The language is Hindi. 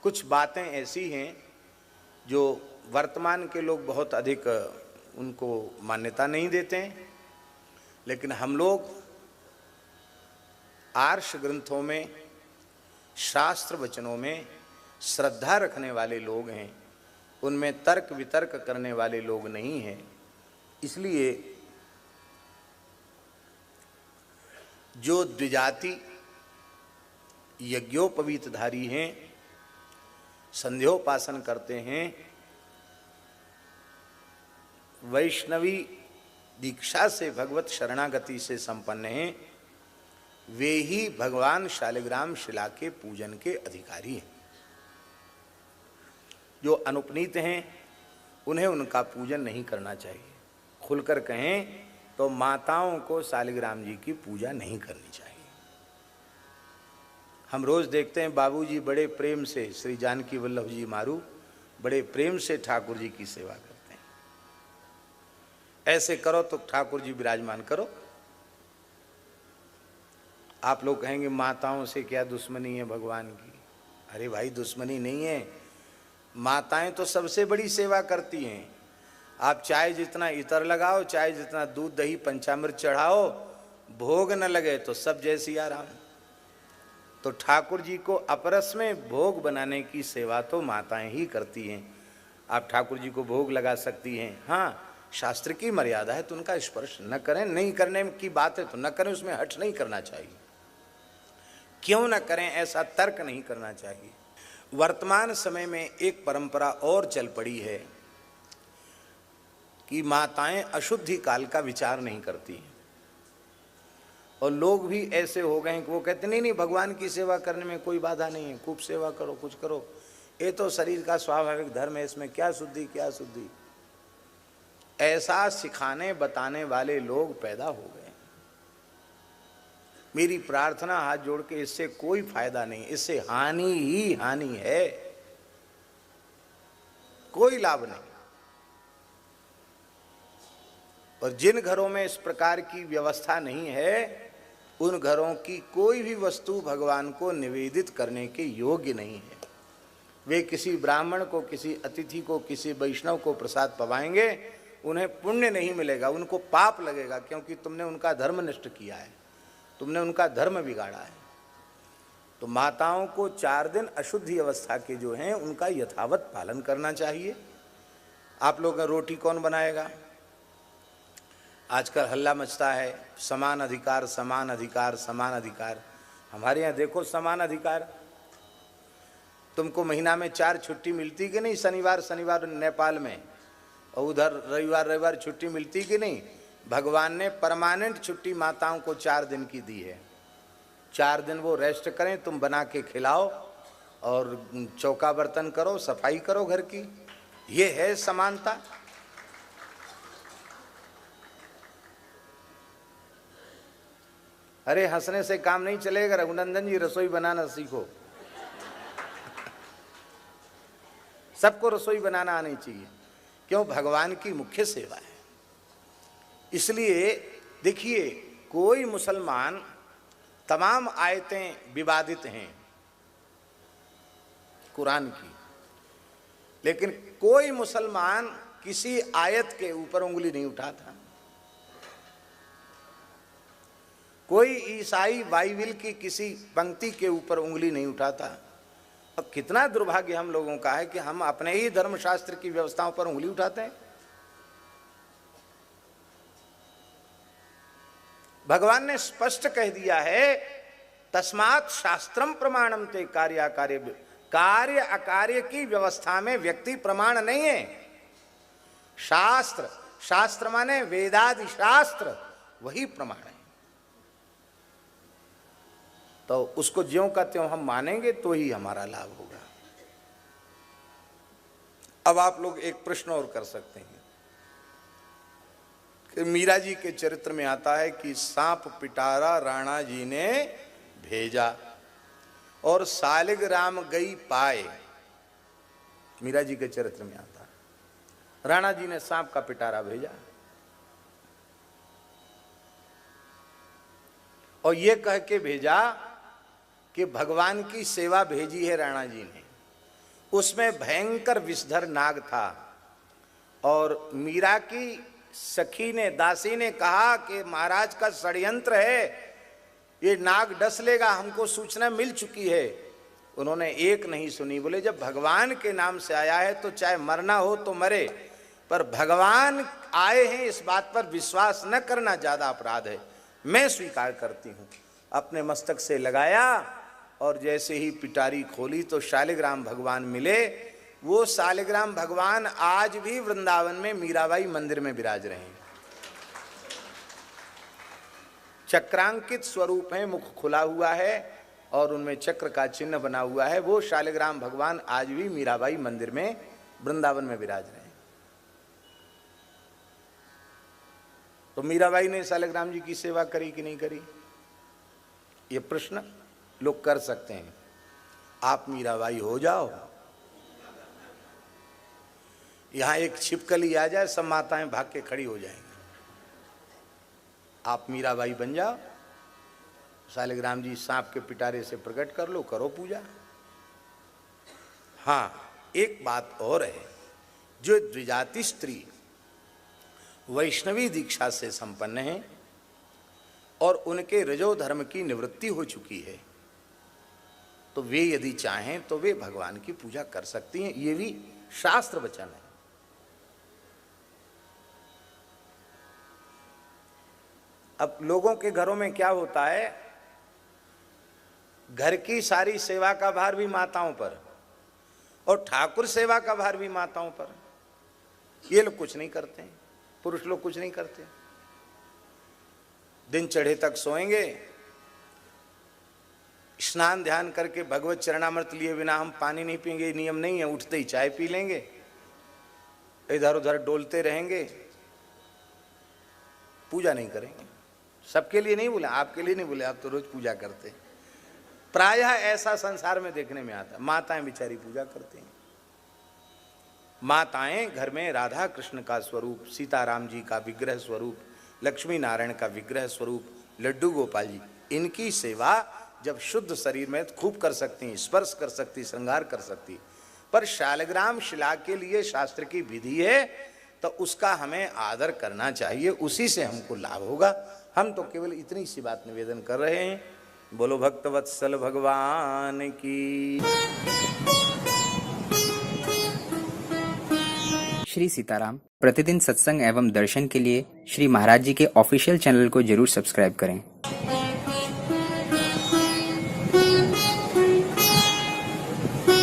कुछ बातें ऐसी हैं जो वर्तमान के लोग बहुत अधिक उनको मान्यता नहीं देते हैं, लेकिन हम लोग आर्ष ग्रंथों में, शास्त्र वचनों में श्रद्धा रखने वाले लोग हैं, उनमें तर्क वितर्क करने वाले लोग नहीं हैं। इसलिए जो द्विजाति यज्ञोपवीतधारी हैं, संध्योपासन करते हैं, वैष्णवी दीक्षा से भगवत शरणागति से संपन्न हैं, वे ही भगवान शालिग्राम शिला के पूजन के अधिकारी हैं। जो अनुपनीत हैं उन्हें उनका पूजन नहीं करना चाहिए। खुलकर कहें तो माताओं को शालिग्राम जी की पूजा नहीं करनी चाहिए। हम रोज देखते हैं बाबूजी बड़े प्रेम से, श्री जानकी वल्लभ जी मारू बड़े प्रेम से ठाकुर जी की सेवा करते हैं। ऐसे करो तो ठाकुर जी विराजमान करो। आप लोग कहेंगे माताओं से क्या दुश्मनी है भगवान की? अरे भाई दुश्मनी नहीं है, माताएं तो सबसे बड़ी सेवा करती हैं। आप चाहे जितना इतर लगाओ, चाहे जितना दूध दही पंचामृत चढ़ाओ, भोग न लगे तो सब जय सिया राम। तो ठाकुर जी को अपरस में भोग बनाने की सेवा तो माताएं ही करती हैं। आप ठाकुर जी को भोग लगा सकती हैं, हाँ शास्त्र की मर्यादा है तो उनका स्पर्श न करें। नहीं करने की बात है तो न करें, उसमें हठ नहीं करना चाहिए। क्यों न करें ऐसा तर्क नहीं करना चाहिए। वर्तमान समय में एक परंपरा और चल पड़ी है कि माताएं अशुद्धि काल का विचार नहीं करती हैं, और लोग भी ऐसे हो गए हैं कि वो कहते नहीं नहीं भगवान की सेवा करने में कोई बाधा नहीं है, खूब सेवा करो, कुछ करो, ये तो शरीर का स्वाभाविक धर्म है, इसमें क्या शुद्धि क्या शुद्धि। ऐसा सिखाने बताने वाले लोग पैदा हो गए। मेरी प्रार्थना हाथ जोड़ के, इससे कोई फायदा नहीं, इससे हानि ही हानि है, कोई लाभ नहीं। और जिन घरों में इस प्रकार की व्यवस्था नहीं है, उन घरों की कोई भी वस्तु भगवान को निवेदित करने के योग्य नहीं है। वे किसी ब्राह्मण को, किसी अतिथि को, किसी वैष्णव को प्रसाद पवाएंगे, उन्हें पुण्य नहीं मिलेगा, उनको पाप लगेगा, क्योंकि तुमने उनका धर्म नष्ट किया है, तुमने उनका धर्म बिगाड़ा है। तो माताओं को 4 दिन अशुद्धि अवस्था के जो हैं उनका यथावत पालन करना चाहिए। आप लोग रोटी कौन बनाएगा? आजकल हल्ला मचता है समान अधिकार समान अधिकार समान अधिकार। हमारे यहाँ देखो समान अधिकार, तुमको महीना में 4 छुट्टी मिलती कि नहीं? शनिवार शनिवार नेपाल में, और उधर रविवार रविवार छुट्टी मिलती कि नहीं? भगवान ने परमानेंट छुट्टी माताओं को 4 दिन की दी है। 4 दिन वो रेस्ट करें, तुम बना के खिलाओ और चौका बर्तन करो, सफाई करो घर की। ये है समानता। अरे हंसने से काम नहीं चलेगा रघुनंदन जी, रसोई बनाना सीखो। सबको रसोई बनाना आनी चाहिए, क्यों? भगवान की मुख्य सेवा है। इसलिए देखिए, कोई मुसलमान, तमाम आयतें विवादित हैं कुरान की, लेकिन कोई मुसलमान किसी आयत के ऊपर उंगली नहीं उठाता। कोई ईसाई बाइबिल की किसी पंक्ति के ऊपर उंगली नहीं उठाता। अब कितना दुर्भाग्य हम लोगों का है कि हम अपने ही धर्मशास्त्र की व्यवस्थाओं पर उंगली उठाते हैं। भगवान ने स्पष्ट कह दिया है, तस्मात् शास्त्रम प्रमाणम ते कार्याकार्य। कार्य अकार्य की व्यवस्था में व्यक्ति प्रमाण नहीं है। शास्त्र, शास्त्र माने वेदादि शास्त्र, वही प्रमाण है। तो उसको ज्यों का त्यों हम मानेंगे तो ही हमारा लाभ होगा। अब आप लोग एक प्रश्न और कर सकते हैं कि मीरा जी के चरित्र में आता है कि सांप पिटारा राणा जी ने भेजा और शालिग्राम गई पाए। मीरा जी के चरित्र में आता है, राणा जी ने सांप का पिटारा भेजा और ये कह के भेजा कि भगवान की सेवा भेजी है राणा जी ने। उसमें भयंकर विषधर नाग था और मीरा की सखी ने, दासी ने कहा कि महाराज का षड्यंत्र है, ये नाग डस लेगा, हमको सूचना मिल चुकी है। उन्होंने एक नहीं सुनी, बोले जब भगवान के नाम से आया है तो चाहे मरना हो तो मरे, पर भगवान आए हैं इस बात पर विश्वास न करना ज्यादा अपराध है, मैं स्वीकार करती हूं। अपने मस्तक से लगाया और जैसे ही पिटारी खोली तो शालिग्राम भगवान मिले। वो शालिग्राम भगवान आज भी वृंदावन में मीराबाई मंदिर में विराज रहे हैं। चक्रांकित स्वरूप है, मुख खुला हुआ है और उनमें चक्र का चिन्ह बना हुआ है। वो शालिग्राम भगवान आज भी मीराबाई मंदिर में वृंदावन में विराज रहे हैं। तो मीराबाई ने शालिग्राम जी की सेवा करी कि नहीं करी, ये प्रश्न लोग कर सकते हैं। आप मीराबाई हो जाओ, यहां एक छिपकली आ जाए, सब माताएं भाग के खड़ी हो जाएंगी। आप मीराबाई बन जाओ, शालिग्राम जी सांप के पिटारे से प्रकट कर लो, करो पूजा। हाँ, एक बात और है, जो द्विजाति स्त्री वैष्णवी दीक्षा से संपन्न है और उनके रजो धर्म की निवृत्ति हो चुकी है, तो वे यदि चाहें तो वे भगवान की पूजा कर सकती हैं। ये भी शास्त्र वचन है। अब लोगों के घरों में क्या होता है, घर की सारी सेवा का भार भी माताओं पर और ठाकुर सेवा का भार भी माताओं पर। ये लोग कुछ नहीं करते हैं, पुरुष लोग कुछ नहीं करते। दिन चढ़े तक सोएंगे, स्नान ध्यान करके भगवत चरणामृत लिए बिना हम पानी नहीं पिएंगे, नियम नहीं है। उठते ही चाय पी लेंगे, इधर उधर डोलते रहेंगे, पूजा नहीं करेंगे। सबके लिए नहीं बोले, आपके लिए नहीं बोले, आप तो रोज पूजा करते हैं। प्रायः ऐसा संसार में देखने में आता है। माताएं बेचारी पूजा करती हैं। माताएं घर में राधा कृष्ण का स्वरूप, सीताराम जी का विग्रह स्वरूप, लक्ष्मी नारायण का विग्रह स्वरूप, लड्डू गोपाल जी, इनकी सेवा जब शुद्ध शरीर में खूब कर सकती, स्पर्श कर सकती, श्रृंगार कर सकती। पर शालिग्राम शिला के लिए शास्त्र की विधि है, तो उसका हमें आदर करना चाहिए, उसी से हमको लाभ होगा। हम तो केवल इतनी सी बात निवेदन कर रहे हैं। बोलो भक्तवत्सल भगवान की। श्री सीताराम प्रतिदिन सत्संग एवं दर्शन के लिए श्री महाराज जी के ऑफिशियल चैनल को जरूर सब्सक्राइब करें।